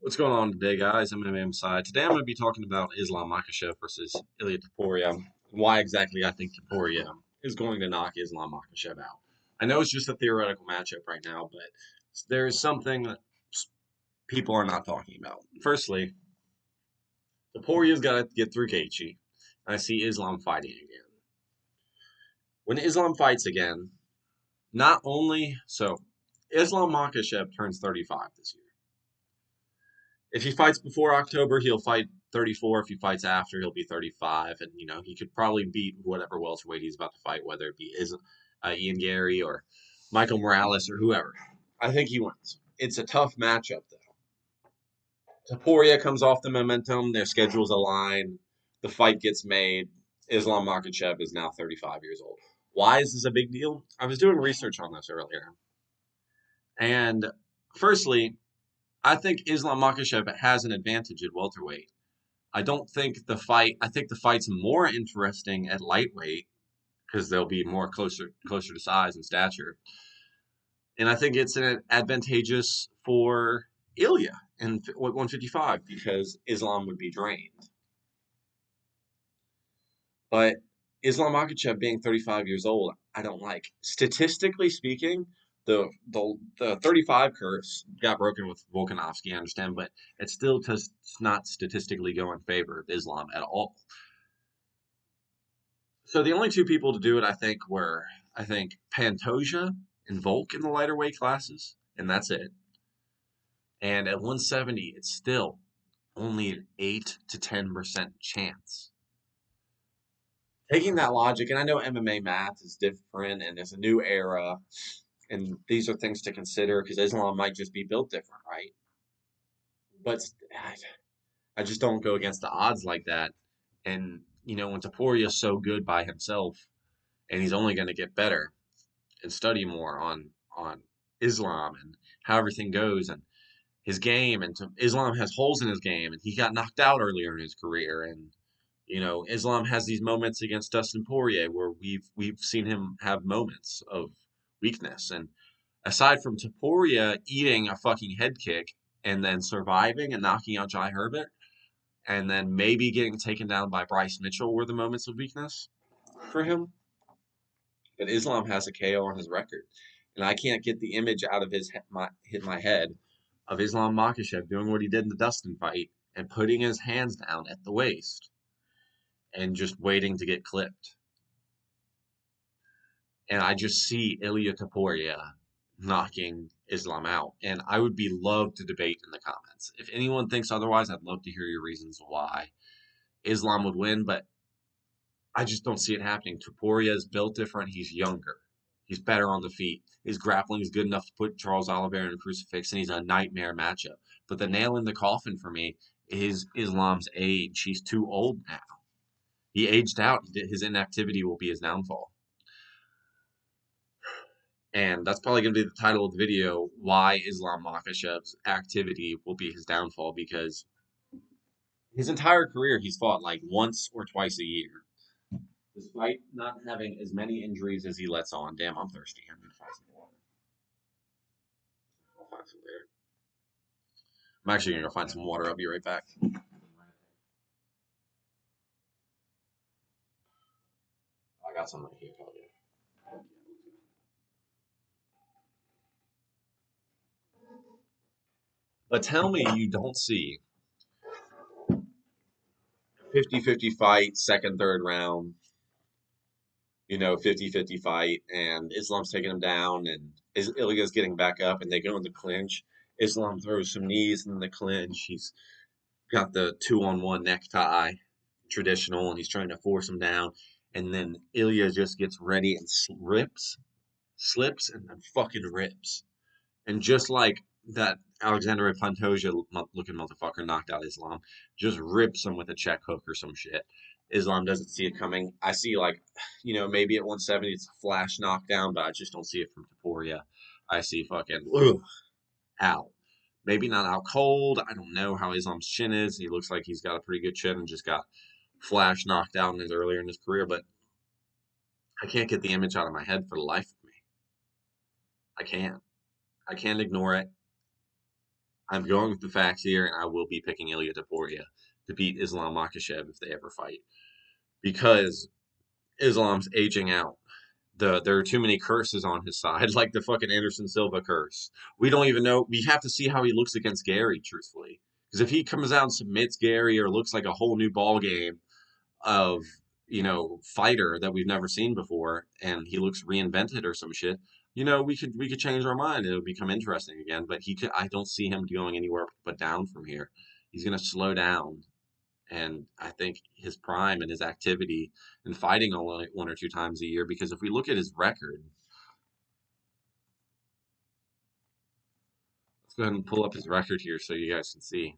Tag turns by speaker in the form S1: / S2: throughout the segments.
S1: What's going on today, guys? MMA Side. Today I'm going to be talking about Islam Makhachev versus Ilia Topuria. Why exactly I think Topuria is going to knock Islam Makhachev out. I know it's just a theoretical matchup right now, but there's something that people are not talking about. Firstly, Topuria's got to get through Gaethje. I see Islam fighting again. When Islam fights again, not only so, Islam Makhachev turns 35 this year. If he fights before October, he'll fight 34. If he fights after, he'll be 35. And, he could probably beat whatever welterweight he's about to fight, whether it be Ian Gary or Michael Morales or whoever. I think he wins. It's a tough matchup, though. Topuria comes off the momentum. Their schedules align. The fight gets made. Islam Makhachev is now 35 years old. Why is this a big deal? I was doing research on this earlier. And firstly, I think Islam Makhachev has an advantage at welterweight. I think the fight's more interesting at lightweight because they'll be more closer to size and stature. And I think it's an advantageous for Ilia in 155 because Islam would be drained. But Islam Makhachev being 35 years old, I don't like. Statistically speaking, the 35 curse got broken with Volkanovski, I understand, but it still does not statistically go in favor of Islam at all. So the only two people to do it, I think, were Pantoja and Volk in the lighter weight classes, and that's it. And at 170, it's still only an 8 to 10% chance. Taking that logic, and I know MMA math is different, and there's a new era, and these are things to consider because Islam might just be built different, right? But I just don't go against the odds like that. And when Topuria is so good by himself, and he's only going to get better and study more on Islam and how everything goes and his game, and Islam has holes in his game, and he got knocked out earlier in his career, and Islam has these moments against Dustin Poirier where we've seen him have moments of weakness. And aside from Topuria eating a fucking head kick and then surviving and knocking out Jai Herbert, and then maybe getting taken down by Bryce Mitchell were the moments of weakness for him. But Islam has a KO on his record, and I can't get the image out of my head of Islam Makhachev doing what he did in the Dustin fight and putting his hands down at the waist and just waiting to get clipped. And I just see Ilia Topuria knocking Islam out. And I would be loved to debate in the comments. If anyone thinks otherwise, I'd love to hear your reasons why Islam would win, but I just don't see it happening. Topuria is built different. He's younger. He's better on the feet. His grappling is good enough to put Charles Oliveira in a crucifix, and he's a nightmare matchup. But the nail in the coffin for me is Islam's age. He's too old now. He aged out. His inactivity will be his downfall. And that's probably going to be the title of the video, why Islam Makhachev's activity will be his downfall, because his entire career he's fought like once or twice a year. Despite not having as many injuries as he lets on. Damn, I'm thirsty. I'm going to find some water. I'll find some later. I'm actually going to go find some water. I'll be right back. I got some right here. But tell me you don't see 50-50 fight, second, third round, 50-50 fight, and Islam's taking him down, and Ilia's getting back up, and they go in the clinch. Islam throws some knees in the clinch. He's got the 2-on-1 necktie, traditional, and he's trying to force him down. And then Ilia just gets ready and slips, and then fucking rips. And just like that Alexander Pantoja looking motherfucker knocked out Islam, just rips him with a check hook or some shit. Islam doesn't see it coming. I see maybe at 170 it's a flash knockdown, but I just don't see it from Topuria. I see fucking out. Maybe not out cold. I don't know how Islam's chin is. He looks like he's got a pretty good chin and just got flash knocked out earlier in his career, but I can't get the image out of my head for the life of me. I can't. I can't ignore it. I'm going with the facts here, and I will be picking Ilia Topuria to beat Islam Makhachev if they ever fight, because Islam's aging out. There are too many curses on his side, like the fucking Anderson Silva curse. We don't even know. We have to see how he looks against Gary, truthfully, because if he comes out and submits Gary or looks like a whole new ball game of fighter that we've never seen before, and he looks reinvented or some shit, we could change our mind. It would become interesting again. But I don't see him going anywhere but down from here. He's gonna slow down, and I think his prime and his activity and fighting only 1 or 2 times a year. Because if we look at his record, let's go ahead and pull up his record here so you guys can see.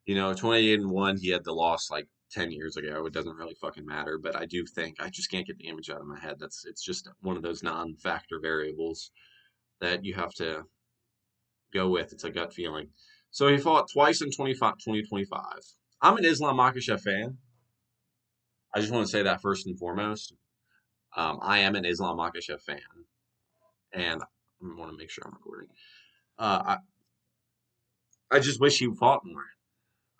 S1: 28-1, he had the loss like 10 years ago. It doesn't really fucking matter, but I do think I just can't get the image out of my head. It's just one of those non-factor variables that you have to go with. It's a gut feeling. So he fought twice in 2025. I'm an Islam Makhachev fan. I just want to say that first and foremost. I am an Islam Makhachev fan, and I want to make sure I'm recording. I just wish he fought more.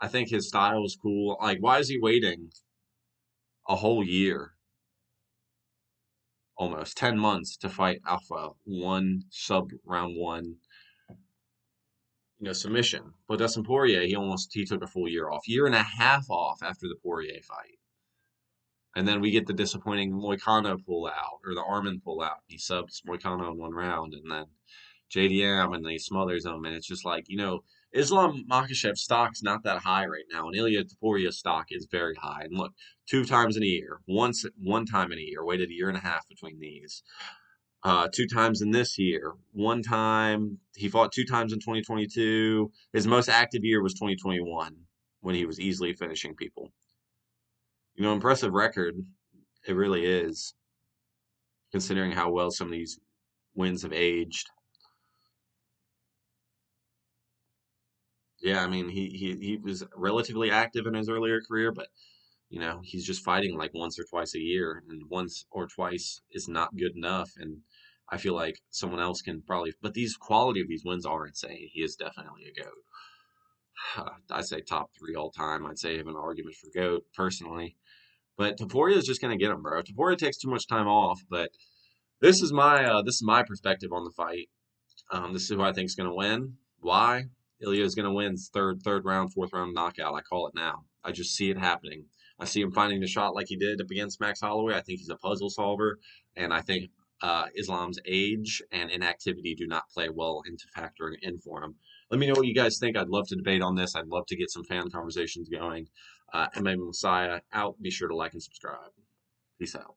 S1: I think his style is cool. Like, why is he waiting a whole year, almost 10 months, to fight Alpha one sub round one, submission? But Dustin Poirier, he took a full year off, year and a half off after the Poirier fight, and then we get the disappointing Moicano pull out or the Arman pull out. He subs Moicano in 1 round, and then JDM and he smothers him, and it's just like Islam Makhachev's stock's not that high right now, and Ilia Topuria's stock is very high. And look, 2 times in a year, one time in a year, waited a year and a half between these. 2 times in this year, 1 time he fought 2 times in 2022. His most active year was 2021 when he was easily finishing people. Impressive record. It really is, considering how well some of these wins have aged. Yeah, I mean, he was relatively active in his earlier career, but he's just fighting like once or twice a year, and once or twice is not good enough. And I feel like someone else can probably, but these quality of these wins are insane. He is definitely a GOAT. I'd say top 3 all time. I'd say I have an argument for GOAT personally, but Topuria is just gonna get him, bro. Topuria takes too much time off, but this is my perspective on the fight. This is who I think is going to win. Why? Ilia is going to win third round, 4th round knockout. I call it now. I just see it happening. I see him finding the shot like he did up against Max Holloway. I think he's a puzzle solver, and I think Islam's age and inactivity do not play well into factoring in for him. Let me know what you guys think. I'd love to debate on this. I'd love to get some fan conversations going. MMA Messiah out. Be sure to like and subscribe. Peace out.